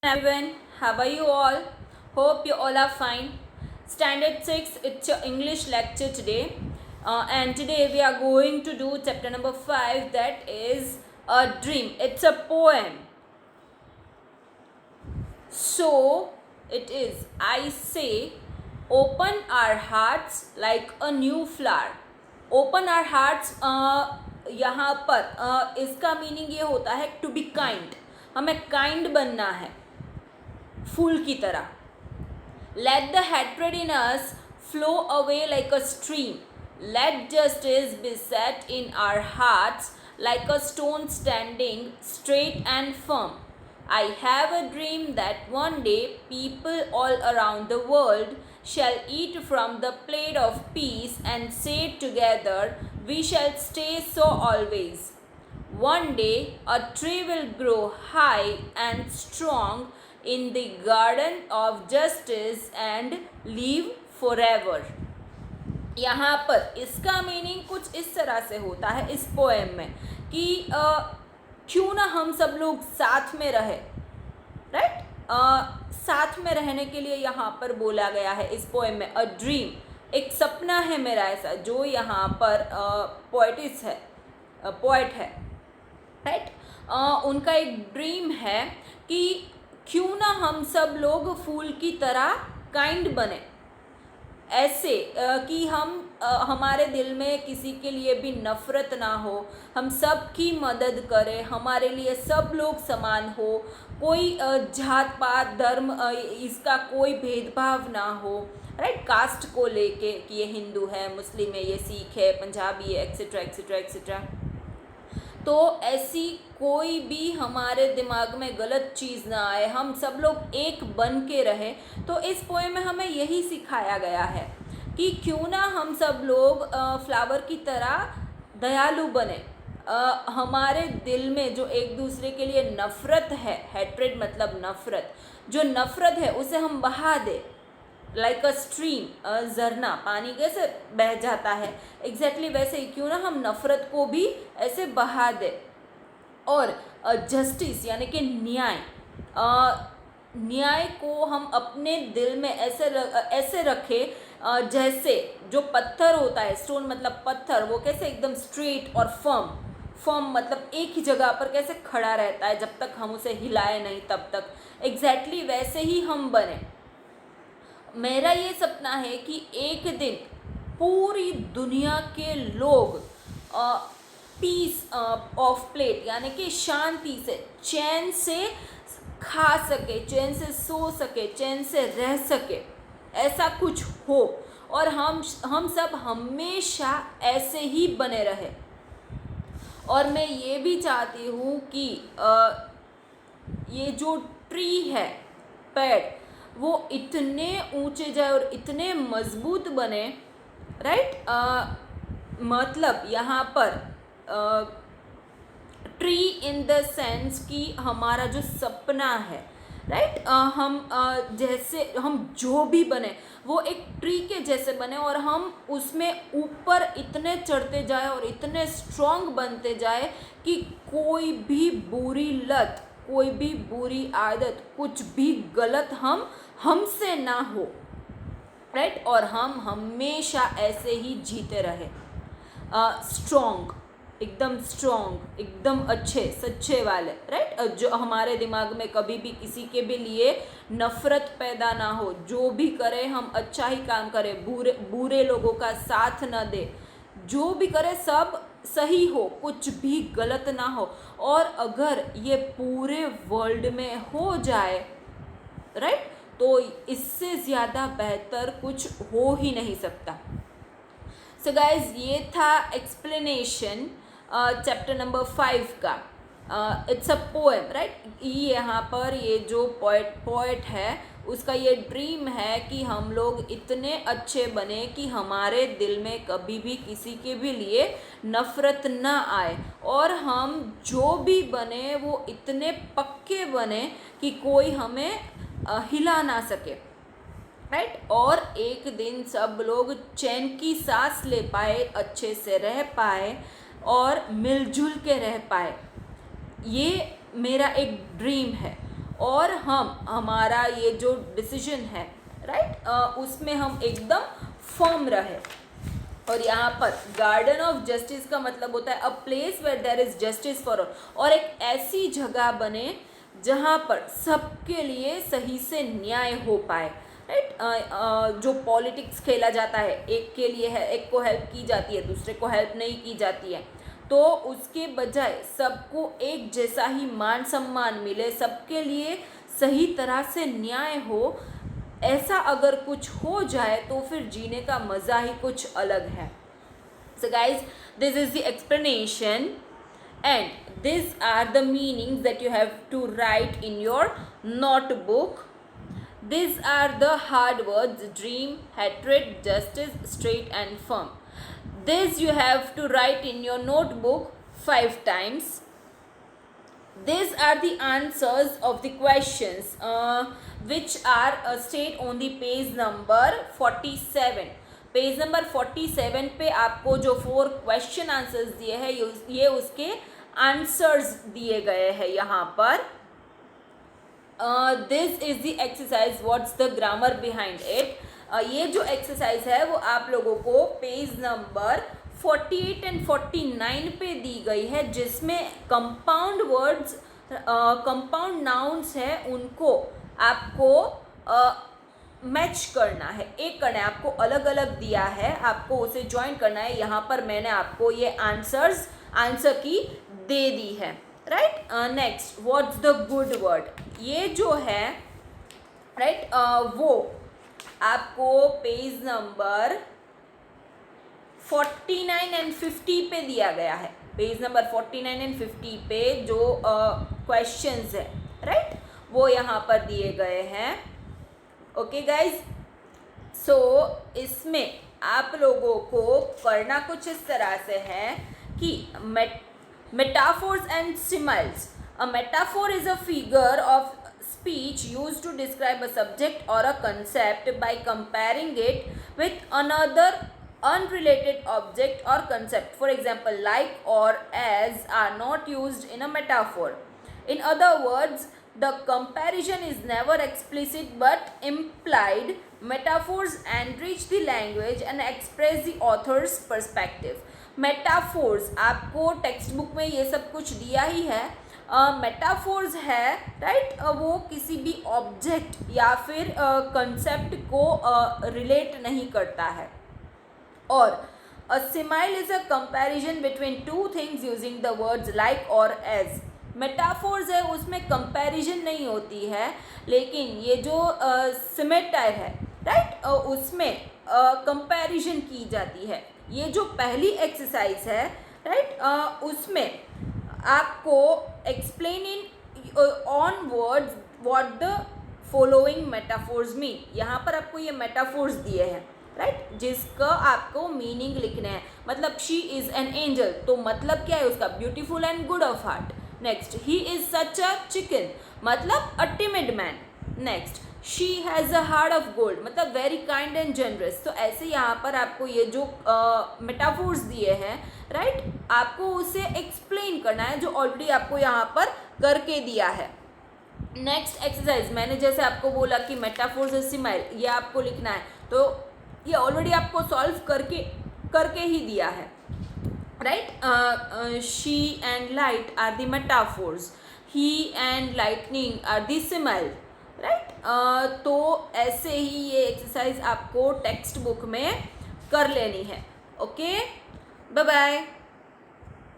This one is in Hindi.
Everyone, how are you all? Hope you all are fine. Standard 6, it's your English lecture today. And today we are going to do chapter number 5, that is a dream. It's a poem. So it is, I say, open our hearts like a new flower. Open our hearts, यहाँ पर इसका मीनिंग ये होता है टू बी काइंड. हमें काइंड बनना है फूल की तरह. Let the hatred in us flow away like a stream. Let justice be set in our hearts like a stone standing straight and firm. I have a dream that one day people all around the world shall eat from the plate of peace and say together, we shall stay so always. One day a tree will grow high and strong in the garden of justice and live forever. यहाँ पर इसका मीनिंग कुछ इस तरह से होता है इस पोएम में कि क्यों ना हम सब लोग साथ में रहे. राइट, साथ में रहने के लिए यहाँ पर बोला गया है इस पोएम में. अ ड्रीम, एक सपना है मेरा ऐसा, जो यहाँ पर पोएटिस है, पोएट है. राइट, उनका एक ड्रीम है कि क्यों ना हम सब लोग फूल की तरह काइंड बने, ऐसे कि हम हमारे दिल में किसी के लिए भी नफ़रत ना हो, हम सब की मदद करें, हमारे लिए सब लोग समान हो, कोई जात पात धर्म इसका कोई भेदभाव ना हो. राइट, कास्ट को लेके कि ये हिंदू है, मुस्लिम है, ये सिख है, पंजाबी है, एक्सेट्रा एक्सेट्रा एक्सेट्रा. तो ऐसी कोई भी हमारे दिमाग में गलत चीज़ ना आए, हम सब लोग एक बन के रहें. तो इस पोएम में हमें यही सिखाया गया है कि क्यों ना हम सब लोग फ्लावर की तरह दयालु बने. हमारे दिल में जो एक दूसरे के लिए नफ़रत है, हैट्रेड मतलब नफ़रत, जो नफ़रत है उसे हम बहा दें. लाइक अ स्ट्रीम, झरना पानी कैसे बह जाता है, एग्जैक्टली वैसे ही क्यों ना हम नफ़रत को भी ऐसे बहा दें. और जस्टिस यानी कि न्याय, न्याय को हम अपने दिल में ऐसे रखें जैसे जो पत्थर होता है, स्टोन मतलब पत्थर, वो कैसे एकदम स्ट्रेट और फर्म मतलब एक ही जगह पर कैसे खड़ा रहता है जब तक हम उसे हिलाए नहीं तब तक, एग्जैक्टली वैसे ही हम बने. मेरा ये सपना है कि एक दिन पूरी दुनिया के लोग पीस ऑफ प्लेट यानी कि शांति से, चैन से खा सके, चैन से सो सके, चैन से रह सके, ऐसा कुछ हो. और हम सब हमेशा ऐसे ही बने रहे. और मैं ये भी चाहती हूँ कि ये जो ट्री है, पेड़, वो इतने ऊंचे जाए और इतने मजबूत बने. राइट, मतलब यहाँ पर ट्री इन द सेंस कि हमारा जो सपना है, राइट, हम जैसे हम जो भी बने वो एक ट्री के जैसे बने और हम उसमें ऊपर इतने चढ़ते जाए और इतने स्ट्रॉन्ग बनते जाए कि कोई भी बुरी लत, कोई भी बुरी आदत, कुछ भी गलत हमसे ना हो. राइट, और हम हमेशा ऐसे ही जीते रहे. स्ट्रॉन्ग, एकदम अच्छे सच्चे वाले. राइट, जो हमारे दिमाग में कभी भी किसी के भी लिए नफ़रत पैदा ना हो, जो भी करें हम अच्छा ही काम करें, बुरे लोगों का साथ ना दे, जो भी करे सब सही हो, कुछ भी गलत ना हो. और अगर ये पूरे वर्ल्ड में हो जाए, राइट, तो इससे ज़्यादा बेहतर कुछ हो ही नहीं सकता. सो गाइज, ये था एक्सप्लेनेशन चैप्टर नंबर 5 का. It's a poem. राइट, यहाँ पर ये जो पोएट है उसका ये ड्रीम है कि हम लोग इतने अच्छे बने कि हमारे दिल में कभी भी किसी के भी लिए नफ़रत ना आए, और हम जो भी बने वो इतने पक्के बने कि कोई हमें हिला ना सके. राइट, और एक दिन सब लोग चैन की सांस ले पाए, अच्छे से रह पाए और मिलजुल के रह पाए. ये मेरा एक ड्रीम है. और हम हमारा ये जो डिसीजन है राइट उसमें हम एकदम फर्म रहे। और यहाँ पर गार्डन ऑफ जस्टिस का मतलब होता है a place where there is justice for all, और एक ऐसी जगह बने जहाँ पर सबके लिए सही से न्याय हो पाए राइट। जो पॉलिटिक्स खेला जाता है, एक के लिए है, एक को हेल्प की जाती है, दूसरे को हेल्प नहीं की जाती है, तो उसके बजाय सबको एक जैसा ही मान सम्मान मिले, सबके लिए सही तरह से न्याय हो, ऐसा अगर कुछ हो जाए तो फिर जीने का मज़ा ही कुछ अलग है। So guys, this is the explanation and these are the meanings that you have to write in your notebook. These are the hard words: dream, hatred, justice, straight and firm. This you have to write in your notebook 5 times. These are the answers of the questions which are state on the page number 47. Page number 47 पे आपको जो 4 क्वेश्चन आंसर्स दिए हैं ये उसके आंसर्स दिए गए हैं यहाँ पर। This is the exercise, what's the grammar behind it. ये जो एक्सरसाइज है वो आप लोगों को पेज नंबर 48 एंड 49 पे दी गई है, जिसमें कंपाउंड वर्ड्स, कंपाउंड नाउन्स हैं, उनको आपको मैच करना है, एक करना है। आपको अलग अलग दिया है, आपको उसे ज्वाइन करना है। यहाँ पर मैंने आपको ये आंसर की दे दी है right. Next, what's the good word, ये जो है राइट वो आपको पेज नंबर 49 एंड 50 पे दिया गया है। पेज नंबर 49 एंड 50 पे जो क्वेश्चंस है राइट वो यहाँ पर दिए गए हैं। ओके गाइज, सो इसमें आप लोगों को करना कुछ इस तरह से है कि metaphors and similes. A metaphor is a figure of speech used to describe a subject or a concept by comparing it with another unrelated object or concept. For example, like or as are not used in a metaphor. In other words, the comparison is never explicit but implied. Metaphors enrich the language and express the author's perspective. Metaphors आपको टेक्स्ट बुक में ये सब कुछ दिया ही है। मेटाफोर्स है राइट वो किसी भी ऑब्जेक्ट या फिर कंसेप्ट को रिलेट नहीं करता है। और a simile is a comparison between two things using the words like और एज। मेटाफोर्स है उसमें कंपैरिजन नहीं होती है, लेकिन ये जो सिमेटायर है राइट उसमें कंपैरिजन की जाती है। ये जो पहली एक्सरसाइज है राइट उसमें आपको explain in own words what the following metaphors mean. यहाँ पर आपको ये मेटाफोर्स दिए हैं राइट जिसका आपको मीनिंग लिखना है। मतलब शी इज़ एन एंजल, तो मतलब क्या है उसका? Beautiful and good of heart. Next, he is such a chicken, मतलब a timid man. Next, she has a heart of gold, मतलब वेरी काइंड एंड जनरस। तो ऐसे यहाँ पर आपको ये जो मेटाफोर्स दिए हैं राइट आपको उसे एक्सप्लेन करना है, जो ऑलरेडी आपको यहाँ पर करके दिया है। नेक्स्ट एक्सरसाइज, मैंने जैसे आपको बोला कि मेटाफोर्स इज सिमाइल, ये आपको लिखना है, तो ये ऑलरेडी आपको सॉल्व करके ही दिया है right. She and light are the metaphors, he and lightning are the simile right. तो ऐसे ही ये एक्सरसाइज आपको टेक्स्ट बुक में कर लेनी है। Okay, bye bye.